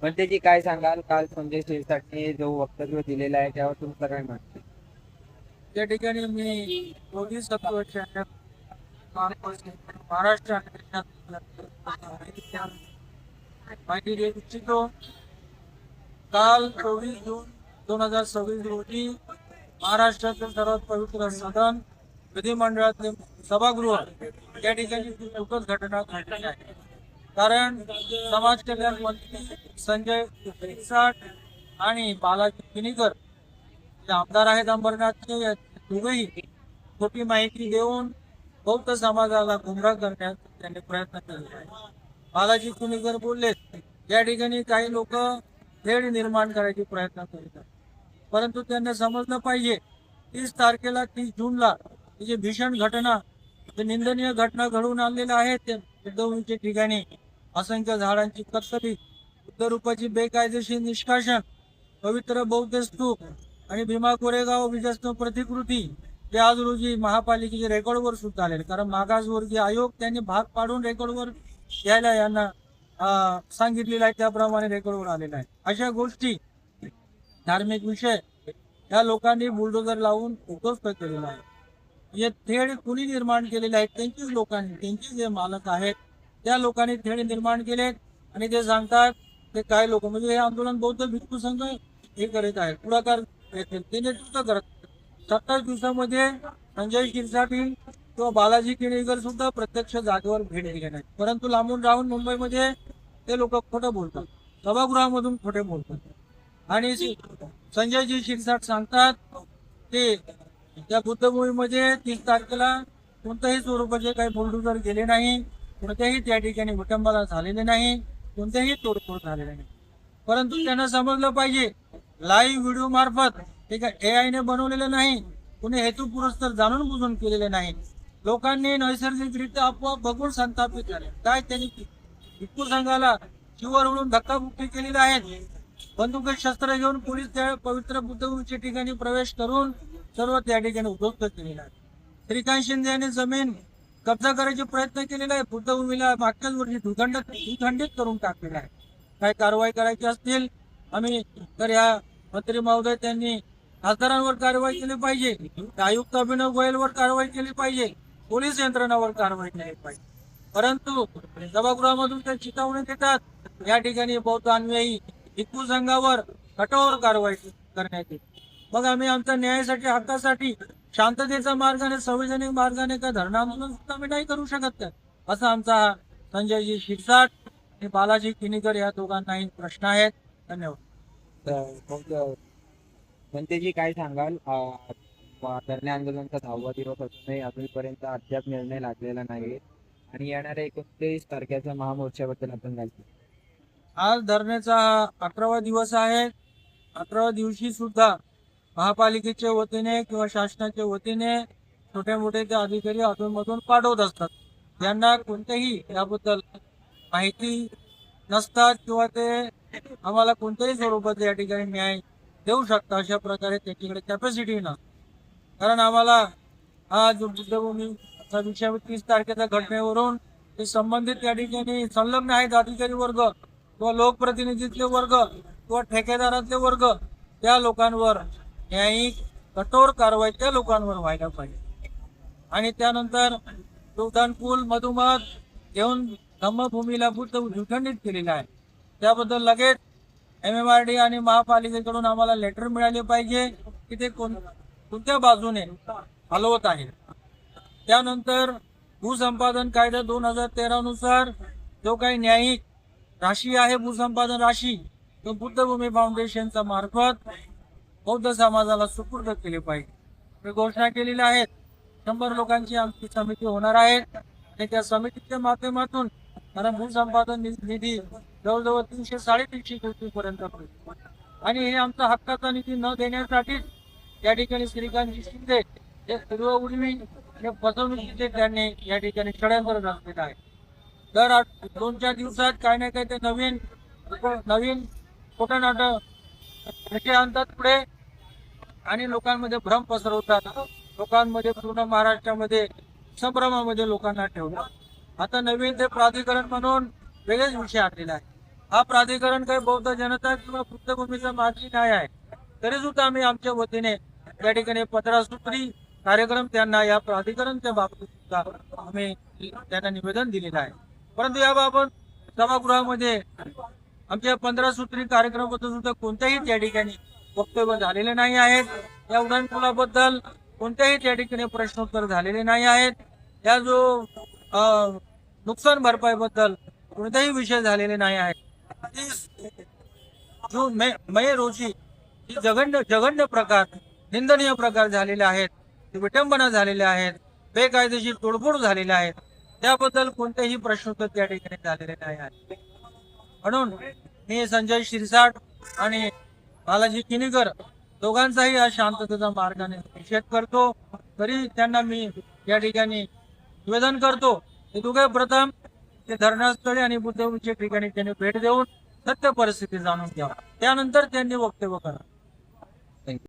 पण त्याची काय सांगाल? काल संजय शिरसाटने जो वक्तव्य दिलेलं आहे त्यावर तुमचं काय मत आहे? त्या ठिकाणी मी मोदी सत्तेच्या महाराष्ट्र माहिती देऊ इच्छितो. काल 24 जून 2026 रोजी महाराष्ट्रातील सर्वात पवित्र सदन विधिमंडळाचे सभागृह या ठिकाणी दुःखद घटना घडली आहे. कारण समाज कल्याण मंत्री संजय शिरसाट आणि बालाजी किनीकर जे आमदार आहेत अंबरनाथचे, या दोघेही खोटी माहिती देऊन बौद्ध समाजाला गुमराह करण्याचा त्यांनी प्रयत्न केले आहे. बालाजी किनीकर बोलले या ठिकाणी काही लोक तेढ निर्माण करायचे प्रयत्न करीत आहेत, परंतु त्यांना समजलं पाहिजे 30 जूनला जी भीषण घटना, निंदनीय घटना घडवून आणलेल्या आहेत त्या बुद्धभूमीच्या ठिकाणी असंख्य झाडांची कत्तली, बुद्धरूपाची बेकायदेशीर निष्कासन, पवित्र बौद्ध स्तूप आणि भीमा कोरेगाव विजस्त प्रतिकृती जे आज रोजी महापालिकेचे रेकॉर्डवर सुद्धा आले. कारण मागासवर्गीय आयोग त्यांनी भाग पाडून रेकॉर्डवर यायला यांना सांगितलेलं आहे, त्याप्रमाणे रेकॉर्डवर आलेला आहे. अशा गोष्टी, धार्मिक विषय या लोकांनी बुलडोजर लावून उद्ध्वस्त केलेला आहे. हे थेट कुणी निर्माण केलेले आहेत? त्यांचीच लोकांनी, त्यांचे जे मालक आहेत त्या लोकांनी थेट निर्माण केलेत. आणि ते सांगतात ते काय लोक म्हणजे हे आंदोलन बौद्ध भिक्खू संघ हे करीत आहेत, पुढाकार घेतील, ते नेतृत्व करत. 27 दिवसामध्ये संजय शिरसाटी किंवा बालाजी किनीकर सुद्धा प्रत्यक्ष जागेवर भेट दिली नाही, परंतु लांबून राहून मुंबईमध्ये ते लोक खोटं बोलतात, सभागृहामधून खोटे बोलतात. आणि संजयजी शिरसाट सांगतात ते त्या बुद्धभूमीमध्ये 30 तारखेला कोणत्याही स्वरूपाचे काही बुलडोजर गेले नाही, कोणत्याही त्या ठिकाणी विटंबना झालेले नाही, कोणत्याही तोडफोड झालेले नाही. परंतु त्यांना समजलं पाहिजे लाईव्ह व्हिडिओ मार्फत ते काय AI ने बनवलेलं नाही, कुणी हेतुपुरस्सर जाणून बुजून केलेले नाही. लोकांनी नैसर्गिकरित्या आपोआप बघून संतापित झाले. काय त्यांनी भिक्खू संघाला शिवर उडून धक्काबुक्की केलेली आहे. बंदुक शस्त्र घेऊन पोलीस त्या पवित्र बुद्धभूमीच्या ठिकाणी प्रवेश करून सर्व त्या ठिकाणी उद्ध्वस्त केलेला आहे. श्रीकांत शिंदे यांनी जमीन कब्जा करायचे प्रयत्न केलेला आहे. बुद्धभूमीला मागच्याच वर्षी भूखंडित करून टाकलेला आहे. काय कारवाई करायची असतील आम्ही तर या मंत्री महोदय त्यांनी खासदारांवर कारवाई केली पाहिजे, आयुक्त अभिनव गोयलवर कारवाई केली पाहिजे, पोलीस यंत्रणावर कारवाई केली पाहिजे. परंतु सभागृहामधून ते चितावणी देतात. या ठिकाणी बौद्ध अनुयायी भिक्खू संघावर कठोर कारवाई करण्यात येईल. मग आम्ही आमच्या न्यायासाठी, हक्कासाठी शांततेच्या मार्गाने, सार्वजनिक मार्गाने काय धरणं आंदोलन सुद्धा आम्ही नाही करू शकत का? असा आमचा संजयजी शिरसाट आणि बालाजी किनीकर या दोघांनाही प्रश्न आहेत. धन्यवाद. मग त्याची काय सांगाल? धरणे आंदोलनाचा 10वा दिवस असूनही अजूनपर्यंत अद्याप निर्णय लागलेला नाही आणि येणाऱ्या 29 तारखेच्या महामोर्चाबद्दल आपण काय? आज धरण्याचा 11वा दिवस आहे. 11व्या दिवशी सुद्धा महापालिकेच्या वतीने किंवा शासनाच्या वतीने छोटे मोठे ते अधिकारी अधूनमधून पाठवत असतात. त्यांना कोणत्याही याबद्दल माहिती नसतात किंवा ते आम्हाला कोणत्याही स्वरूपात या ठिकाणी न्याय देऊ शकतात अशा प्रकारे त्यांच्याकडे कॅपॅसिटी ना. कारण आम्हाला हा जो बुद्धभूमी विषय 30 तारखेच्या घटनेवरून ते संबंधित या ठिकाणी संलग्न आहेत अधिकारी वर्ग किंवा लोकप्रतिनिधीतले वर्ग किंवा ठेकेदारातले वर्ग, त्या लोकांवर न्यायिक कठोर कारवाई त्या लोकांवर व्हायला पाहिजे. आणि त्यानंतर जोगदान पूल मधोमध घेऊन धम्मभूमीला बुद्ध विखंडित केलेला आहे, त्याबद्दल लगेच MMRD आणि महापालिकेकडून आम्हाला लेटर मिळाले पाहिजे की ते कोणत्या बाजूने हलवत आहे. त्यानंतर भूसंपादन कायदा 2013 नुसार जो काही न्यायिक राशी आहे, भूसंपादन राशी, तो बुद्धभूमी फाउंडेशनच्या मार्फत बौद्ध समाजाला सुपूर्द केले पाहिजे. घोषणा केलेल्या आहेत. 100 लोकांची आमची समिती होणार आहे आणि त्या समितीच्या माध्यमातून कारण भूसंपादन निधी जवळजवळ 300-350 कोटीपर्यंत आणि हे आमचा हक्काचा निधी न देण्यासाठी या ठिकाणी श्रीकांत शिंदे हे सर्व उडवी आणि फसवणुकीचे त्यांनी या ठिकाणी षडयंत्र रचलेलं आहे. दर 2-4 दिवसात काही ना काही ते नवीन खोटं नाटक आणतात पुढे आणि लोकांमध्ये भ्रम पसरवतात. लोकांमध्ये पूर्ण महाराष्ट्रामध्ये संभ्रमामध्ये लोकांना ठेवलं. आता नवीन ते प्राधिकरण म्हणून वेगळेच विषय आणलेला आहे. हा प्राधिकरण काही बौद्ध जनता किंवा वृत्तभूमीचा मागणी नाही आहे, तरी सुद्धा आम्ही आमच्या वतीने या ठिकाणी 15 सूत्री कार्यक्रम त्यांना या प्राधिकरणच्या बाबतीत सुद्धा आम्ही त्यांना निवेदन दिलेलं आहे. परंतु याबाबत सभागृहामध्ये आमच्या 15 सूत्री कार्यक्रमाबद्दल सुद्धा कोणत्याही त्या ठिकाणी वक्तव्य झालेले नाही आहेत. या उड्डाणपुलाबद्दल कोणत्याही त्या ठिकाणी प्रश्नोत्तर झालेले नाही आहेत. या जो नुकसान भरपाईबद्दल कोणताही विषय झालेले नाही आहेत. 30 जून मे रोजी ही जघन्य प्रकार, निंदनीय प्रकार झालेले आहेत, विटंबना झालेल्या आहेत, बेकायदेशीर तोडफोड झालेल्या आहेत. त्याबद्दल कोणतेही प्रश्नोत्तर त्या ठिकाणी झालेले नाही आहेत. म्हणून मी संजय शिरसाट आणि बालाजी किनीकर दोघांचाही या शांततेचा मार्गाने निषेध करतो. तरी त्यांना मी या ठिकाणी निवेदन करतो की दोघे प्रथम ते धरणास्थळी आणि बुद्धभूमीच्या ठिकाणी त्यांनी भेट देऊन सत्य परिस्थिती जाणून घ्यावी, त्यानंतर त्यांनी वक्तव्य करा.